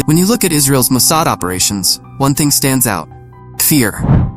When you look at Israel's Mossad operations, one thing stands out: fear.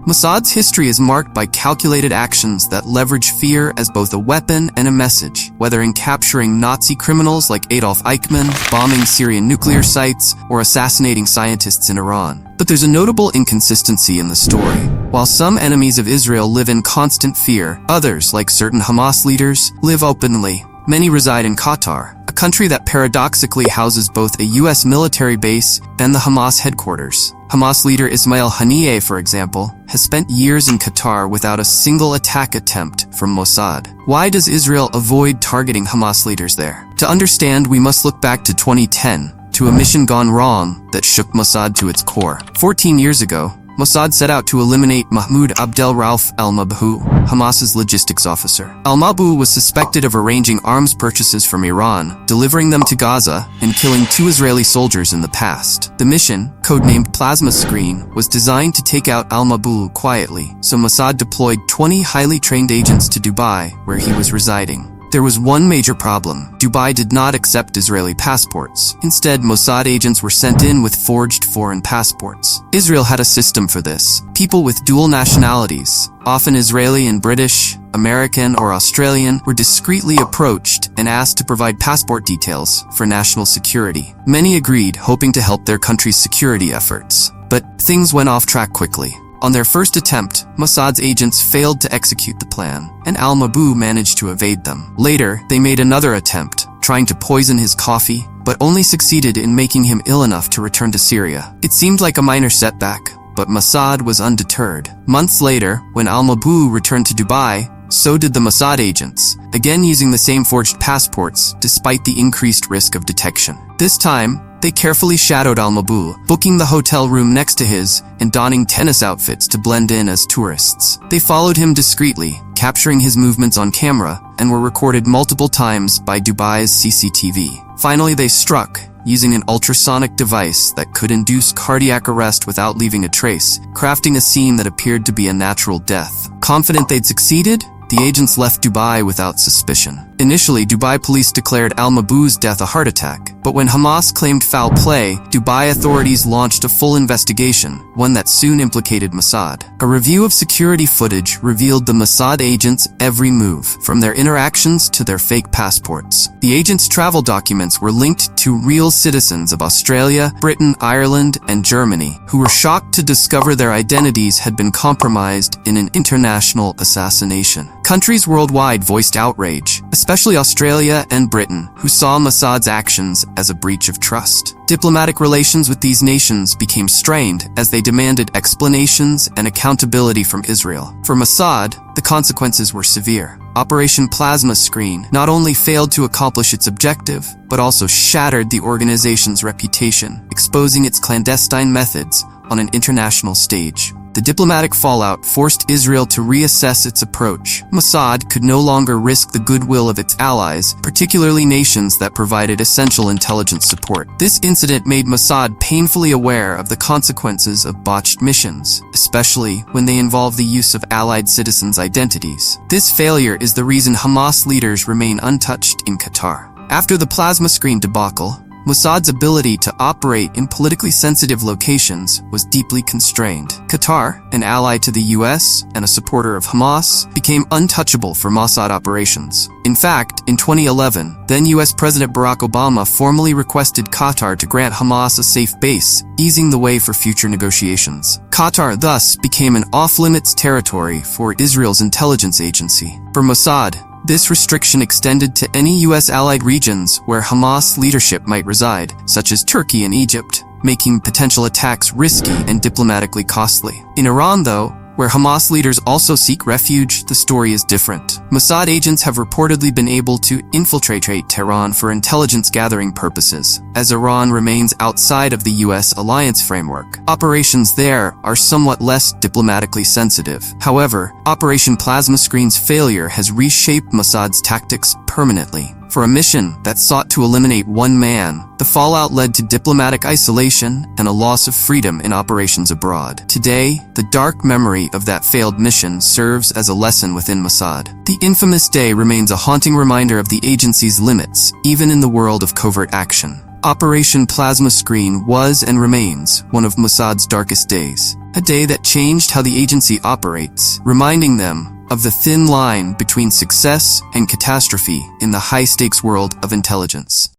Mossad's history is marked by calculated actions that leverage fear as both a weapon and a message, whether in capturing Nazi criminals like Adolf Eichmann, bombing Syrian nuclear sites, or assassinating scientists in Iran. But there's a notable inconsistency in the story. While some enemies of Israel live in constant fear, others, like certain Hamas leaders, live openly. Many reside in Qatar, a country that paradoxically houses both a U.S. military base and the Hamas headquarters. Hamas leader Ismail Haniyeh, for example, has spent years in Qatar without a single attack attempt from Mossad. Why does Israel avoid targeting Hamas leaders there? To understand, we must look back to 2010, to a mission gone wrong that shook Mossad to its core. 14 years ago, Mossad set out to eliminate Mahmoud Abdel Rauf al-Mabhouh, Hamas's logistics officer. Al-Mabhouh was suspected of arranging arms purchases from Iran, delivering them to Gaza, and killing 2 Israeli soldiers in the past. The mission, codenamed Plasma Screen, was designed to take out al-Mabhouh quietly, so Mossad deployed 20 highly trained agents to Dubai, where he was residing. There was one major problem. Dubai did not accept Israeli passports. Instead, Mossad agents were sent in with forged foreign passports. Israel had a system for this. People with dual nationalities, often Israeli and British, American or Australian, were discreetly approached and asked to provide passport details for national security. Many agreed, hoping to help their country's security efforts. But things went off track quickly. On their first attempt, Mossad's agents failed to execute the plan, and al-Mabhouh managed to evade them. Later, they made another attempt, trying to poison his coffee, but only succeeded in making him ill enough to return to Syria. It seemed like a minor setback, but Mossad was undeterred. Months later, when al-Mabhouh returned to Dubai, so did the Mossad agents, again using the same forged passports despite the increased risk of detection. This time, they carefully shadowed al-Mabhouh, booking the hotel room next to his and donning tennis outfits to blend in as tourists. They followed him discreetly, capturing his movements on camera, and were recorded multiple times by Dubai's CCTV. Finally, they struck, using an ultrasonic device that could induce cardiac arrest without leaving a trace, crafting a scene that appeared to be a natural death. Confident they'd succeeded, the agents left Dubai without suspicion. Initially, Dubai police declared al-Mabhouh's death a heart attack, but when Hamas claimed foul play, Dubai authorities launched a full investigation, one that soon implicated Mossad. A review of security footage revealed the Mossad agents' every move, from their interactions to their fake passports. The agents' travel documents were linked to real citizens of Australia, Britain, Ireland, and Germany, who were shocked to discover their identities had been compromised in an international assassination. Countries worldwide voiced outrage, especially Australia and Britain, who saw Mossad's actions as a breach of trust. Diplomatic relations with these nations became strained as they demanded explanations and accountability from Israel. For Mossad, the consequences were severe. Operation Plasma Screen not only failed to accomplish its objective, but also shattered the organization's reputation, exposing its clandestine methods on an international stage. The diplomatic fallout forced Israel to reassess its approach. Mossad could no longer risk the goodwill of its allies, particularly nations that provided essential intelligence support. This incident made Mossad painfully aware of the consequences of botched missions, especially when they involve the use of allied citizens' identities. This failure is the reason Hamas leaders remain untouched in Qatar. After the Plasma Screen debacle, Mossad's ability to operate in politically sensitive locations was deeply constrained. Qatar, an ally to the US and a supporter of Hamas, became untouchable for Mossad operations. In fact, in 2011, then US President Barack Obama formally requested Qatar to grant Hamas a safe base, easing the way for future negotiations. Qatar thus became an off-limits territory for Israel's intelligence agency. For Mossad, this restriction extended to any U.S. allied regions where Hamas leadership might reside, such as Turkey and Egypt, making potential attacks risky and diplomatically costly. In Iran, though, where Hamas leaders also seek refuge, the story is different. Mossad agents have reportedly been able to infiltrate Tehran for intelligence gathering purposes, as Iran remains outside of the U.S. alliance framework. Operations there are somewhat less diplomatically sensitive. However, Operation Plasma Screen's failure has reshaped Mossad's tactics permanently. For a mission that sought to eliminate one man, the fallout led to diplomatic isolation and a loss of freedom in operations abroad. Today, the dark memory of that failed mission serves as a lesson within Mossad. The infamous day remains a haunting reminder of the agency's limits, even in the world of covert action. Operation Plasma Screen was and remains one of Mossad's darkest days. A day that changed how the agency operates, reminding them of the thin line between success and catastrophe in the high-stakes world of intelligence.